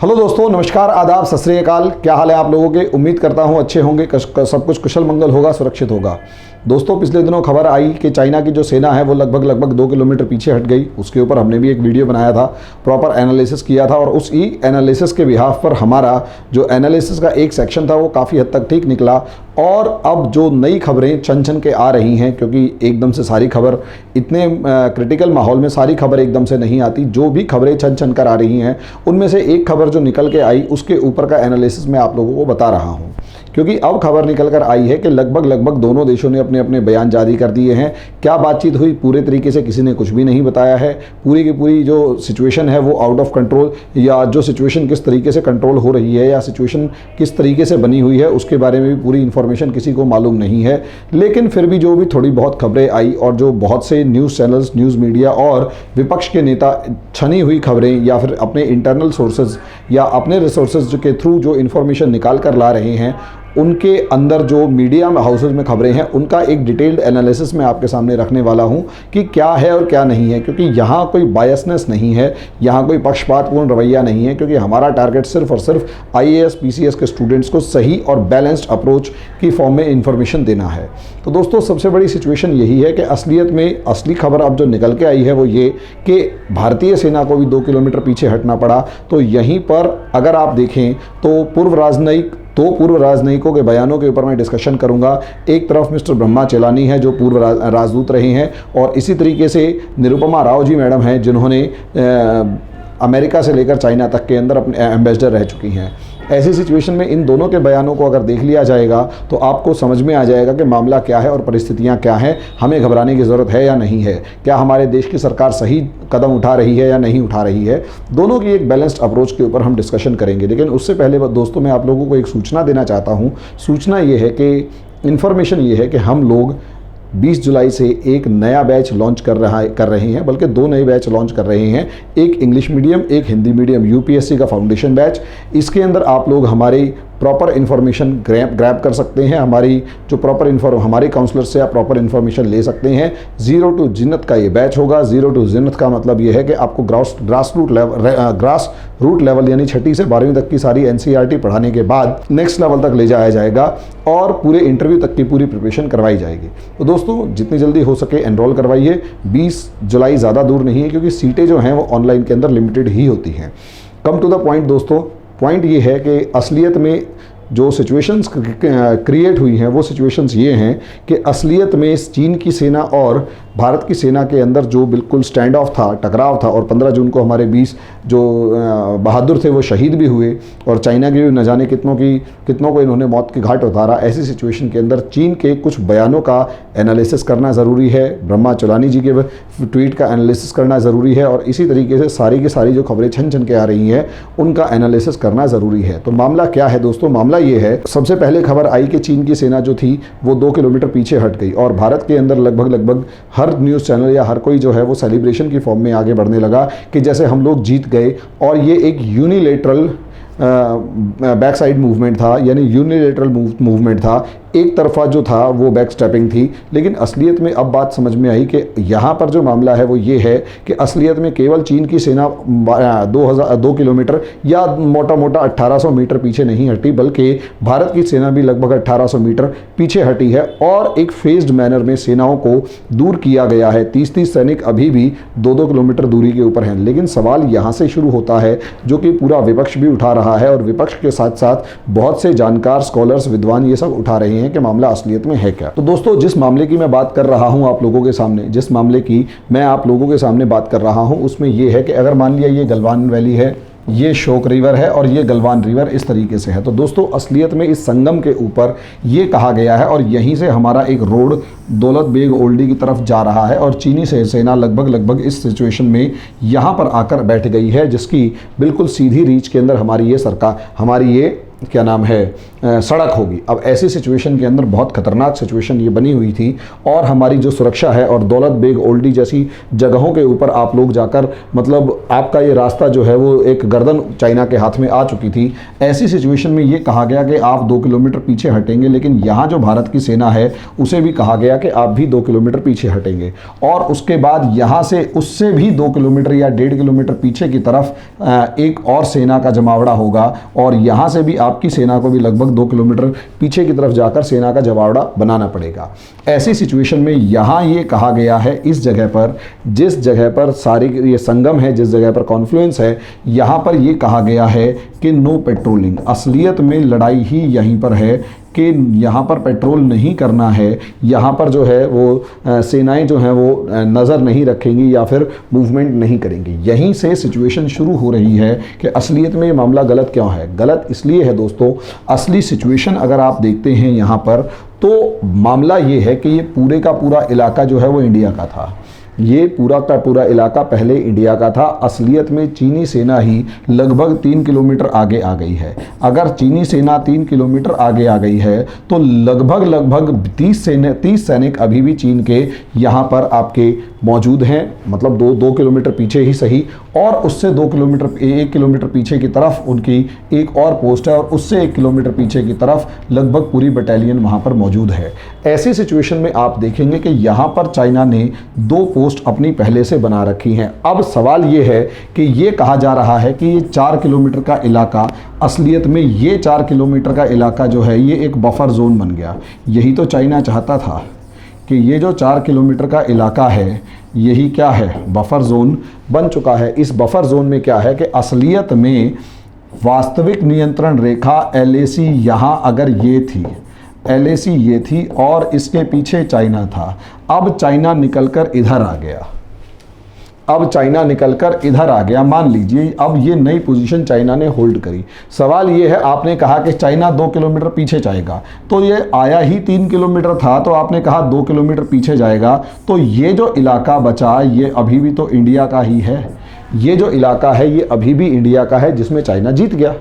Hello दोस्तों, नमस्कार, आदाब, सत श्री अकाल। क्या हाल है आप लोगों के? उम्मीद करता हूं अच्छे होंगे, सब कुछ कुशल मंगल होगा, सुरक्षित होगा। दोस्तों, पिछले दिनों खबर आई कि चाइना की जो सेना है वो लगभग 2 किलोमीटर पीछे हट गई। उसके ऊपर हमने भी एक वीडियो बनाया था, प्रॉपर एनालिसिस किया था और उस एनालिसिस के बिहाफ पर हमारा जो एनालिसिस का एक सेक्शन था वो काफ़ी हद तक ठीक निकला। और अब जो नई खबरें छन के आ रही हैं, क्योंकि एकदम से सारी खबर इतने क्रिटिकल माहौल में सारी खबर एकदम से नहीं आती, जो भी खबरें छन कर आ रही हैं उनमें से एक खबर जो निकल के आई उसके ऊपर का एनालिसिस मैं आप लोगों को बता रहा हूं। क्योंकि अब खबर निकल कर आई है कि लगभग दोनों देशों ने अपने अपने बयान जारी कर दिए हैं। क्या बातचीत हुई पूरे तरीके से किसी ने कुछ भी नहीं बताया है। पूरी की पूरी जो सिचुएशन है वो आउट ऑफ कंट्रोल, या जो सिचुएशन किस तरीके से कंट्रोल हो रही है या सिचुएशन किस तरीके से बनी हुई है उसके बारे में भी पूरी इन्फॉर्मेशन किसी को मालूम नहीं है। लेकिन फिर भी जो भी थोड़ी बहुत खबरें आई और जो बहुत से न्यूज़ चैनल्स, न्यूज़ मीडिया और विपक्ष के नेता छनी हुई खबरें या फिर अपने इंटरनल सोर्सेज या अपने रिसोर्सेज के थ्रू जो इन्फॉर्मेशन निकाल कर ला रहे हैं, उनके अंदर जो मीडिया हाउसेज में खबरें हैं उनका एक डिटेल्ड एनालिसिस मैं आपके सामने रखने वाला हूं कि क्या है और क्या नहीं है। क्योंकि यहाँ कोई बायसनेस नहीं है, यहाँ कोई पक्षपातपूर्ण रवैया नहीं है, क्योंकि हमारा टारगेट सिर्फ और सिर्फ IAS PCS के स्टूडेंट्स को सही और बैलेंस्ड अप्रोच की फॉर्म में इंफॉर्मेशन देना है। तो दोस्तों, सबसे बड़ी सिचुएशन यही है कि असलियत में असली खबर अब जो निकल के आई है वो ये कि भारतीय सेना को भी 2 किलोमीटर पीछे हटना पड़ा। तो यहीं पर अगर आप देखें तो पूर्व राजनयिकों के बयानों के ऊपर मैं डिस्कशन करूंगा। एक तरफ मिस्टर ब्रह्मा चेलानी है जो पूर्व राजदूत रहे हैं, और इसी तरीके से निरुपमा राव जी मैडम हैं जिन्होंने अमेरिका से लेकर चाइना तक के अंदर अपने एम्बेसडर रह चुकी हैं। ऐसी सिचुएशन में इन दोनों के बयानों को अगर देख लिया जाएगा तो आपको समझ में आ जाएगा कि मामला क्या है और परिस्थितियां क्या हैं, हमें घबराने की ज़रूरत है या नहीं है, क्या हमारे देश की सरकार सही कदम उठा रही है या नहीं उठा रही है। दोनों की एक बैलेंस्ड अप्रोच के ऊपर हम डिस्कशन करेंगे। लेकिन उससे पहले दोस्तों, मैं आप लोगों को एक सूचना देना चाहता हूँ। सूचना ये है कि इन्फॉर्मेशन ये है कि हम लोग 20 जुलाई से एक नया बैच लॉन्च कर रहे हैं, बल्कि 2 नए बैच लॉन्च कर रहे हैं। एक इंग्लिश मीडियम, एक हिंदी मीडियम UPSC का फाउंडेशन बैच। इसके अंदर आप लोग हमारे प्रॉपर इन्फॉर्मेशन ग्रैब कर सकते हैं। हमारी जो हमारे काउंसलर से आप प्रॉपर इन्फॉर्मेशन ले सकते हैं। 0 to जिन्नत का ये बैच होगा। 0 to जिन्नत का मतलब ये है कि आपको ग्रास रूट लेवल यानी 6ठी से 12वीं तक की सारी NCERT पढ़ाने के बाद नेक्स्ट लेवल तक ले जाया जाएगा और पूरे इंटरव्यू तक की पूरी प्रिपरेशन करवाई जाएगी। तो दोस्तों, जितनी जल्दी हो सके एनरोल करवाइए। 20 जुलाई ज़्यादा दूर नहीं है, क्योंकि सीटें जो हैं वो ऑनलाइन के अंदर लिमिटेड ही होती हैं। कम टू द पॉइंट दोस्तों, पॉइंट ये है कि असलियत में जो सिचुएशंस क्रिएट हुई हैं वो सिचुएशंस ये हैं कि असलियत में चीन की सेना और भारत की सेना के अंदर जो बिल्कुल स्टैंड ऑफ था, टकराव था, और 15 जून को हमारे 20 जो बहादुर थे वो शहीद भी हुए, और चाइना के भी न जाने कितनों को इन्होंने मौत के घाट उतारा। ऐसी सिचुएशन के अंदर चीन के कुछ बयानों का एनालिसिस करना ज़रूरी है। ब्रह्मा चेलानी जी के ट्वीट का एनालिसिस करना ज़रूरी है, और इसी तरीके से सारी की सारी जो खबरें छन के आ रही हैं उनका एनालिसिस करना ज़रूरी है। तो मामला क्या है दोस्तों? मामला ये है, सबसे पहले खबर आई कि चीन की सेना जो थी वो 2 किलोमीटर पीछे हट गई, और भारत के अंदर लगभग हर न्यूज़ चैनल या हर कोई जो है वो सेलिब्रेशन की फॉर्म में आगे बढ़ने लगा कि जैसे हम लोग जीत गए। और ये एक यूनिलेटरल बैक साइड मूवमेंट था, यानी यूनिलेटरल मूवमेंट था। एक तरफा जो था वो बैक स्टेपिंग थी। लेकिन असलियत में अब बात समझ में आई कि यहाँ पर जो मामला है वो ये है कि असलियत में केवल चीन की सेना 2 किलोमीटर या मोटा 1800 मीटर पीछे नहीं हटी, बल्कि भारत की सेना भी लगभग 1800 मीटर पीछे हटी है, और एक फेज्ड मैनर में सेनाओं को दूर किया गया है। 30 सैनिक अभी भी 2 किलोमीटर दूरी के ऊपर हैं। लेकिन सवाल यहाँ से शुरू होता है, जो कि पूरा विपक्ष भी उठा रहा है, और विपक्ष के साथ साथ बहुत से जानकार, स्कॉलर्स, विद्वान ये सब उठा रहे हैं कि मामला असलियत में है क्या। तो दोस्तों, जिस मामले की मैं बात कर रहा हूं आप लोगों के सामने, जिस मामले की मैं आप लोगों के सामने बात कर रहा हूं, उसमें यह है कि अगर मान लिया ये गलवान वैली है, ये शोक रिवर है और ये गलवान रिवर इस तरीके से है, तो दोस्तों असलियत में इस संगम के ऊपर ये कहा गया है, और यहीं से हमारा एक रोड दौलत बेग ओल्डी की तरफ जा रहा है, और चीनी सेना लगभग इस सिचुएशन में यहाँ पर आकर बैठ गई है, जिसकी बिल्कुल सीधी रीच के अंदर हमारी ये सरकार, हमारी ये क्या नाम है, सड़क होगी। अब ऐसी सिचुएशन के अंदर बहुत खतरनाक सिचुएशन ये बनी हुई थी और हमारी जो सुरक्षा है और दौलत बेग ओल्डी जैसी जगहों के ऊपर आप लोग जाकर मतलब आपका ये रास्ता जो है वो एक गर्दन चाइना के हाथ में आ चुकी थी। ऐसी सिचुएशन में ये कहा गया कि आप 2 किलोमीटर पीछे हटेंगे, लेकिन यहाँ जो भारत की सेना है उसे भी कहा गया कि आप भी 2 किलोमीटर पीछे हटेंगे और उसके बाद यहाँ से उससे भी 2 किलोमीटर या 1.5 किलोमीटर पीछे की तरफ एक और सेना का जमावड़ा होगा और यहाँ से भी आपकी सेना को भी लगभग 2 किलोमीटर पीछे की तरफ जाकर सेना का जमावड़ा बनाना पड़ेगा। ऐसी सिचुएशन में यहाँ ये कहा गया है इस जगह पर, जिस जगह पर सारी ये संगम है, जिस जगह पर कॉन्फ्लुएंस है, यहाँ पर ये कहा गया है कि नो पेट्रोलिंग। असलियत में लड़ाई ही यहीं पर है कि यहाँ पर पेट्रोल नहीं करना है, यहाँ पर जो है वो सेनाएं जो हैं वो नज़र नहीं रखेंगी या फिर मूवमेंट नहीं करेंगी। यहीं से सिचुएशन शुरू हो रही है कि असलियत में ये मामला गलत क्यों है। गलत इसलिए है दोस्तों, असली सिचुएशन अगर आप देखते हैं यहाँ पर तो मामला ये है कि ये पूरे का पूरा इलाका जो है वो इंडिया का था। ये पूरा का पूरा इलाका पहले इंडिया का था। असलियत में चीनी सेना ही लगभग 3 किलोमीटर आगे आ गई है। अगर चीनी सेना 3 किलोमीटर आगे आ गई है तो लगभग 30 सैनिक अभी भी चीन के यहाँ पर आपके मौजूद हैं, मतलब 2 किलोमीटर पीछे ही सही, और उससे 1 किलोमीटर पीछे की तरफ उनकी एक और पोस्ट है और उससे 1 किलोमीटर पीछे की तरफ लगभग पूरी बटालियन वहाँ पर मौजूद है। ऐसी सिचुएशन में आप देखेंगे कि यहाँ पर चाइना ने 2 पोस्ट अपनी पहले से बना रखी हैं। अब सवाल ये है कि ये कहा जा रहा है कि ये 4 किलोमीटर का इलाका, असलियत में ये 4 किलोमीटर का इलाका जो है ये एक बफर जोन बन गया। यही तो चाइना चाहता था कि ये जो 4 किलोमीटर का इलाका है यही क्या है, बफर जोन बन चुका है। इस बफर जोन में क्या है कि असलियत में वास्तविक नियंत्रण रेखा LAC यहाँ अगर ये थी, LAC ये थी और इसके पीछे चाइना था। अब चाइना निकलकर इधर आ गया, मान लीजिए अब ये नई पोजीशन चाइना ने होल्ड करी। सवाल ये है, आपने कहा कि चाइना 2 किलोमीटर पीछे जाएगा, तो ये आया ही 3 किलोमीटर था, तो आपने कहा 2 किलोमीटर पीछे जाएगा, तो ये जो इलाका बचा ये अभी भी तो इंडिया का ही है। ये जो इलाका है ये अभी भी इंडिया का है, जिसमें चाइना जीत गया,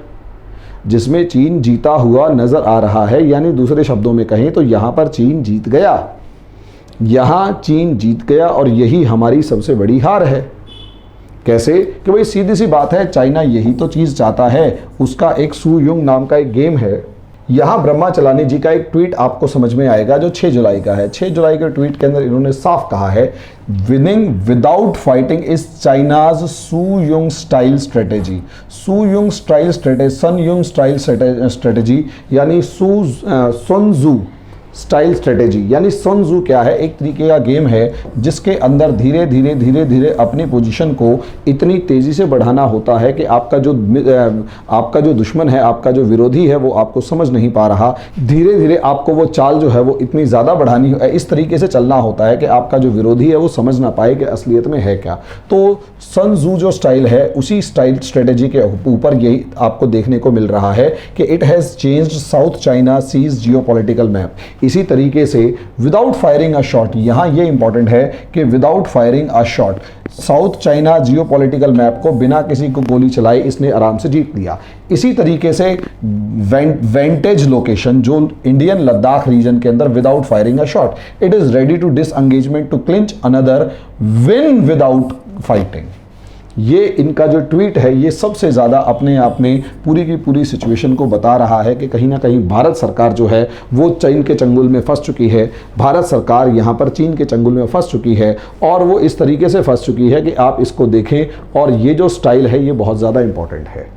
जिसमें चीन जीता हुआ नजर आ रहा है। यानी दूसरे शब्दों में कहें तो यहाँ पर चीन जीत गया, यहाँ चीन जीत गया और यही हमारी सबसे बड़ी हार है। कैसे कि भाई सीधी सी बात है, चाइना यही तो चीज़ चाहता है। उसका एक सू युंग नाम का एक गेम है। यहाँ ब्रह्मा चलानी जी का एक ट्वीट आपको समझ में आएगा जो 6 जुलाई का है। 6 जुलाई के ट्वीट के अंदर इन्होंने साफ कहा है, winning without fighting is China's सू युंग स्टाइल स्ट्रेटेजी। सू युंग स्टाइल स्ट्रेटेजी, सन युंग स्टाइल स्ट्रेटेजी यानी sun Tzu स्टाइल स्ट्रेटेजी। यानी sun Tzu क्या है, एक तरीके का गेम है जिसके अंदर धीरे धीरे अपनी पोजीशन को इतनी तेज़ी से बढ़ाना होता है कि आपका जो दुश्मन है, आपका जो विरोधी है वो आपको समझ नहीं पा रहा। धीरे धीरे आपको वो चाल जो है वो इतनी ज़्यादा बढ़ानी है, इस तरीके से चलना होता है कि आपका जो विरोधी है वो समझ ना पाए कि असलियत में है क्या। तो sun Tzu जो स्टाइल है उसी स्टाइल स्ट्रेटेजी के ऊपर यही आपको देखने को मिल रहा है कि it has changed South China Seas geopolitical map. इसी तरीके से विदाउट फायरिंग अ शॉट, यहाँ ये इंपॉर्टेंट है कि without firing a shot south China geopolitical map को बिना किसी को गोली चलाए इसने आराम से जीत लिया। इसी तरीके से वेंटेज लोकेशन जो इंडियन लद्दाख रीजन के अंदर without firing a shot, it is ready to disengagement to clinch another win without fighting. ये इनका जो ट्वीट है ये सबसे ज़्यादा अपने आप में पूरी की पूरी सिचुएशन को बता रहा है कि कहीं ना कहीं भारत सरकार जो है वो चीन के चंगुल में फंस चुकी है। भारत सरकार यहाँ पर चीन के चंगुल में फंस चुकी है और वो इस तरीके से फंस चुकी है कि आप इसको देखें। और ये जो स्टाइल है ये बहुत ज़्यादा इंपॉर्टेंट है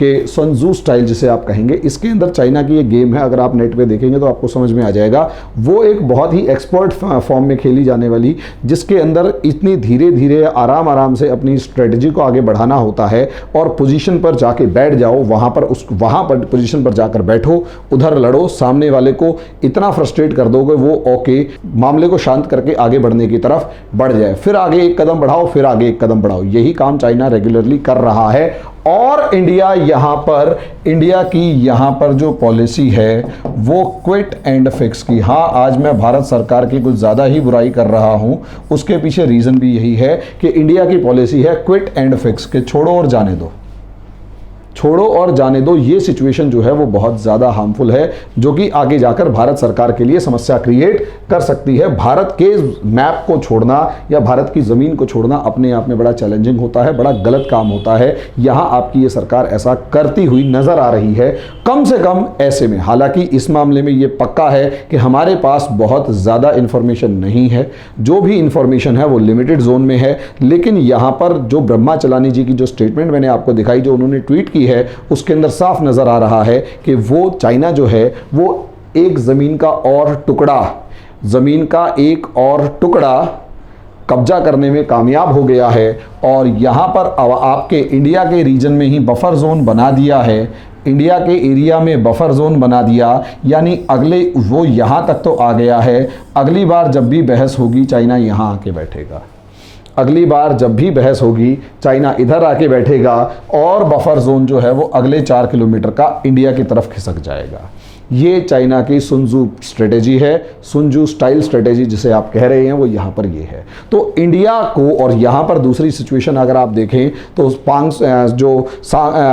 कि sun Tzu स्टाइल जिसे आप कहेंगे, इसके अंदर चाइना की ये गेम है। अगर आप नेट पे देखेंगे तो आपको समझ में आ जाएगा। वो एक बहुत ही एक्सपर्ट फॉर्म में खेली जाने वाली, जिसके अंदर इतनी धीरे धीरे आराम से अपनी स्ट्रेटजी को आगे बढ़ाना होता है और पोजीशन पर जाके बैठ जाओ, वहाँ पर पोजीशन पर जाकर बैठो, उधर लड़ो, सामने वाले को इतना फ्रस्ट्रेट कर दोगे वो ओके मामले को शांत करके आगे बढ़ने की तरफ बढ़ जाए, फिर आगे एक कदम बढ़ाओ, फिर आगे एक कदम बढ़ाओ। यही काम चाइना रेगुलरली कर रहा है। और इंडिया की यहाँ पर जो पॉलिसी है वो क्विट एंड फिक्स की। हाँ, आज मैं भारत सरकार की कुछ ज़्यादा ही बुराई कर रहा हूँ, उसके पीछे रीज़न भी यही है कि इंडिया की पॉलिसी है क्विट एंड फिक्स, के छोड़ो और जाने दो, छोड़ो और जाने दो, ये सिचुएशन जो है वो बहुत ज़्यादा हार्मफुल है, जो कि आगे जाकर भारत सरकार के लिए समस्या क्रिएट कर सकती है। भारत के मैप को छोड़ना या भारत की ज़मीन को छोड़ना अपने आप में बड़ा चैलेंजिंग होता है, बड़ा गलत काम होता है। यहाँ आपकी ये सरकार ऐसा करती हुई नज़र आ रही है, कम से कम ऐसे में। हालांकि इस मामले में ये पक्का है कि हमारे पास बहुत ज़्यादा इंफॉर्मेशन नहीं है, जो भी इंफॉर्मेशन है वो लिमिटेड जोन में है। लेकिन यहाँ पर जो ब्रह्मा चलानी जी की जो स्टेटमेंट मैंने आपको दिखाई, जो उन्होंने ट्वीट की है, उसके अंदर साफ नज़र आ रहा है कि वो चाइना जो है वो एक ज़मीन का और टुकड़ा, ज़मीन का एक और टुकड़ा कब्जा करने में कामयाब हो गया है और यहाँ पर आपके इंडिया के रीजन में ही बफर जोन बना दिया है, इंडिया के एरिया में बफर जोन बना दिया। यानी अगले वो यहाँ तक तो आ गया है, अगली बार जब भी बहस होगी चाइना यहाँ आके बैठेगा, अगली बार जब भी बहस होगी चाइना इधर आके बैठेगा और बफर जोन जो है वो अगले 4 किलोमीटर का इंडिया की तरफ खिसक जाएगा। ये चाइना की सुनजू स्ट्रेटेजी है, सुनजू स्टाइल स्ट्रेटेजी जिसे आप कह रहे हैं, वो यहाँ पर ये है। तो इंडिया को, और यहाँ पर दूसरी सिचुएशन अगर आप देखें तो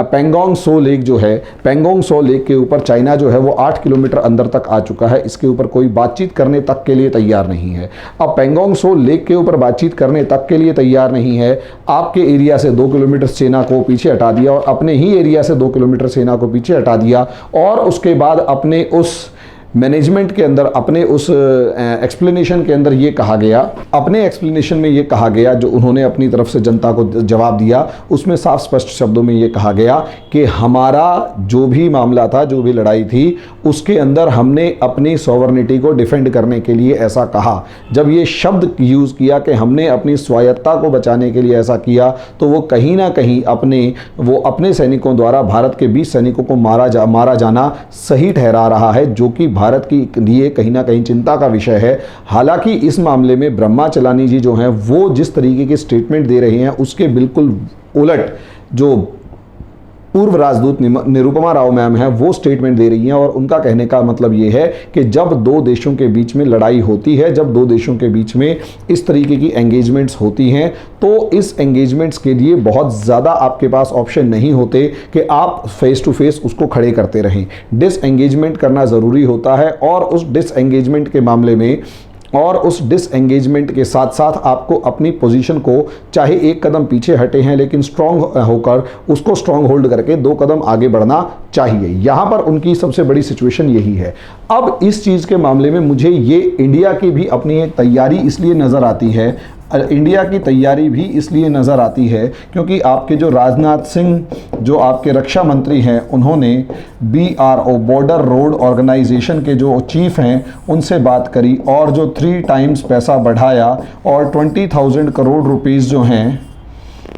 पेंगोंग सो लेक जो है, पेंगोंग सो लेक के ऊपर चाइना जो है वो 8 किलोमीटर अंदर तक आ चुका है, इसके ऊपर कोई बातचीत करने तक के लिए तैयार नहीं है। अब पेंगोंग सो लेक के ऊपर बातचीत करने तक के लिए तैयार नहीं है, आपके एरिया से 2 किलोमीटर सेना को पीछे हटा दिया और अपने ही एरिया से 2 किलोमीटर सेना को पीछे हटा दिया और उसके बाद अपने उस मैनेजमेंट के अंदर, अपने उस एक्सप्लेनेशन के अंदर ये कहा गया, अपने एक्सप्लेनेशन में ये कहा गया, जो उन्होंने अपनी तरफ से जनता को जवाब दिया, उसमें साफ स्पष्ट शब्दों में ये कहा गया कि हमारा जो भी मामला था, जो भी लड़ाई थी, उसके अंदर हमने अपनी सॉवरेनिटी को डिफेंड करने के लिए ऐसा कहा। जब ये शब्द यूज़ किया कि हमने अपनी स्वायत्ता को बचाने के लिए ऐसा किया, तो वो कहीं ना कहीं अपने सैनिकों द्वारा भारत के 20 सैनिकों को मारा जाना सही ठहरा रहा है, जो कि भारत के लिए कहीं ना कहीं चिंता का विषय है। हालांकि इस मामले में ब्रह्मा चलानी जी जो हैं वो जिस तरीके के स्टेटमेंट दे रहे हैं उसके बिल्कुल उलट जो पूर्व राजदूत निरुपमा राव मैम है वो स्टेटमेंट दे रही हैं और उनका कहने का मतलब ये है कि जब दो देशों के बीच में लड़ाई होती है, जब दो देशों के बीच में इस तरीके की एंगेजमेंट्स होती हैं, तो इस एंगेजमेंट्स के लिए बहुत ज़्यादा आपके पास ऑप्शन नहीं होते कि आप फेस टू फेस उसको खड़े करते रहें। डिसएंगेजमेंट करना ज़रूरी होता है और उस डिसएंगेजमेंट के मामले में और उस डिसएंगेजमेंट के साथ साथ आपको अपनी पोजीशन को, चाहे एक कदम पीछे हटे हैं लेकिन स्ट्रांग होकर उसको स्ट्रांग होल्ड करके 2 कदम आगे बढ़ना चाहिए। यहाँ पर उनकी सबसे बड़ी सिचुएशन यही है। अब इस चीज़ के मामले में मुझे ये इंडिया की भी अपनी एक तैयारी इसलिए नज़र आती है, इंडिया की तैयारी भी इसलिए नज़र आती है क्योंकि आपके जो राजनाथ सिंह जो आपके रक्षा मंत्री हैं, उन्होंने BRO बॉर्डर रोड ऑर्गेनाइजेशन के जो चीफ हैं उनसे बात करी और जो 3 टाइम्स पैसा बढ़ाया और 20,000 करोड़ रुपीज़ जो हैं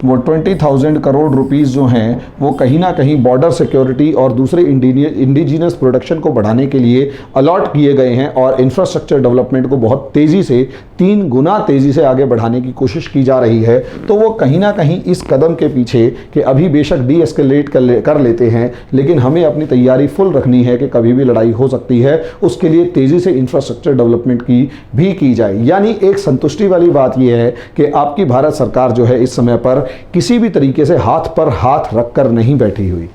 वो 20,000 करोड़ रुपीज़ जो हैं वो कहीं ना कहीं बॉर्डर सिक्योरिटी और दूसरे इंडिजिनस प्रोडक्शन को बढ़ाने के लिए अलॉट किए गए हैं और इंफ्रास्ट्रक्चर डेवलपमेंट को बहुत तेज़ी से 3 गुना तेज़ी से आगे बढ़ाने की कोशिश की जा रही है। तो वो कहीं ना कहीं इस कदम के पीछे कि अभी बेशक डीएस्केलेट कर लेते हैं लेकिन हमें अपनी तैयारी फुल रखनी है कि कभी भी लड़ाई हो सकती है, उसके लिए तेज़ी से इंफ्रास्ट्रक्चर डेवलपमेंट की जाए। यानी एक संतुष्टि वाली बात यह है कि आपकी भारत सरकार जो है इस समय पर किसी भी तरीके से हाथ पर हाथ रखकर नहीं बैठी हुई,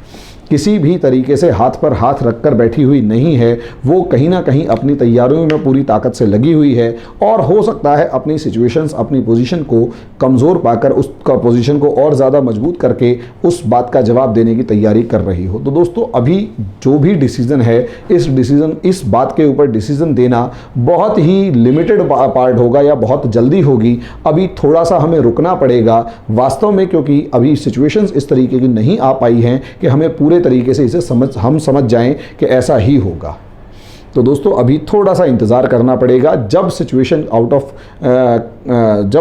किसी भी तरीके से हाथ पर हाथ रखकर बैठी हुई नहीं है। वो कहीं ना कहीं अपनी तैयारियों में पूरी ताकत से लगी हुई है और हो सकता है अपनी सिचुएशंस, अपनी पोजीशन को कमज़ोर पाकर उसका पोजीशन को और ज़्यादा मजबूत करके उस बात का जवाब देने की तैयारी कर रही हो। तो दोस्तों, अभी जो भी डिसीज़न है, इस बात के ऊपर डिसीज़न देना बहुत ही लिमिटेड पार्ट होगा या बहुत जल्दी होगी। अभी थोड़ा सा हमें रुकना पड़ेगा वास्तव में, क्योंकि अभी सिचुएशंस इस तरीके की नहीं आ पाई हैं कि हमें पूरे तरीके से इसे समझ जाएं कि ऐसा ही होगा। तो दोस्तों, अभी थोड़ा सा इंतज़ार करना पड़ेगा। जब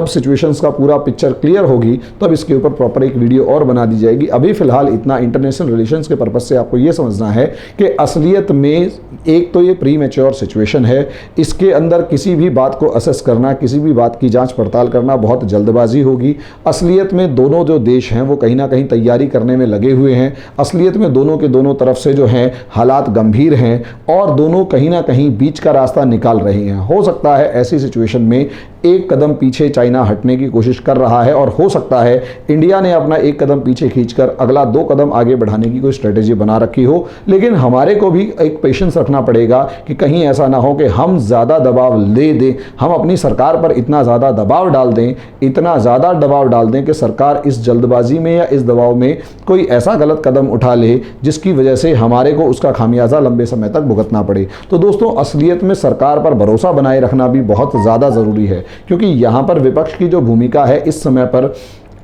सिचुएशंस का पूरा पिक्चर क्लियर होगी तब इसके ऊपर प्रॉपर एक वीडियो और बना दी जाएगी। अभी फ़िलहाल इतना इंटरनेशनल रिलेशंस के पर्पज़ से आपको ये समझना है कि असलियत में एक तो ये प्री मैच्योर सिचुएशन है, इसके अंदर किसी भी बात को असेस करना, किसी भी बात की जांच पड़ताल करना बहुत जल्दबाजी होगी। असलियत में दोनों जो देश हैं वो कहीं ना कहीं तैयारी करने में लगे हुए हैं। असलियत में दोनों के दोनों तरफ से जो हैं हालात गंभीर हैं और दोनों कहीं ना कहीं बीच का रास्ता निकाल रहे हैं। हो सकता है ऐसी सिचुएशन में एक कदम पीछे चाइना हटने की कोशिश कर रहा है और हो सकता है इंडिया ने अपना एक कदम पीछे खींचकर अगला 2 कदम आगे बढ़ाने की कोई स्ट्रेटेजी बना रखी हो। लेकिन हमारे को भी एक पेशेंस रखना पड़ेगा कि कहीं ऐसा ना हो कि हम ज़्यादा दबाव ले दें, हम अपनी सरकार पर इतना ज़्यादा दबाव डाल दें, इतना ज़्यादा दबाव डाल दें कि सरकार इस जल्दबाजी में या इस दबाव में कोई ऐसा गलत कदम उठा ले जिसकी वजह से हमारे को उसका खामियाजा लंबे समय तक भुगतना पड़े। तो दोस्तों, असलियत में सरकार पर भरोसा बनाए रखना भी बहुत ज़्यादा ज़रूरी है, क्योंकि यहाँ पर विपक्ष की जो भूमिका है इस समय पर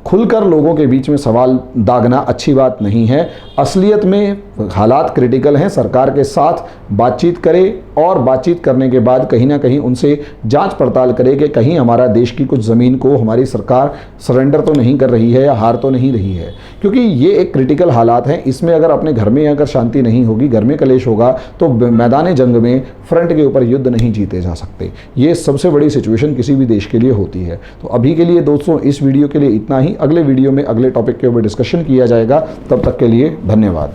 खुलकर लोगों के बीच में सवाल दागना अच्छी बात नहीं है। असलियत में हालात क्रिटिकल हैं, सरकार के साथ बातचीत करें और बातचीत करने के बाद कहीं ना कहीं उनसे जांच पड़ताल करें कि कहीं हमारा देश की कुछ ज़मीन को हमारी सरकार सरेंडर तो नहीं कर रही है या हार तो नहीं रही है, क्योंकि ये एक क्रिटिकल हालात हैं। इसमें अगर अपने घर में अगर शांति नहीं होगी, घर में कलेश होगा, तो मैदान जंग में फ्रंट के ऊपर युद्ध नहीं जीते जा सकते। ये सबसे बड़ी सिचुएशन किसी भी देश के लिए होती है। तो अभी के लिए दोस्तों इस वीडियो के लिए इतना ही। अगले वीडियो में अगले टॉपिक के ऊपर डिस्कशन किया जाएगा। तब तक के लिए धन्यवाद।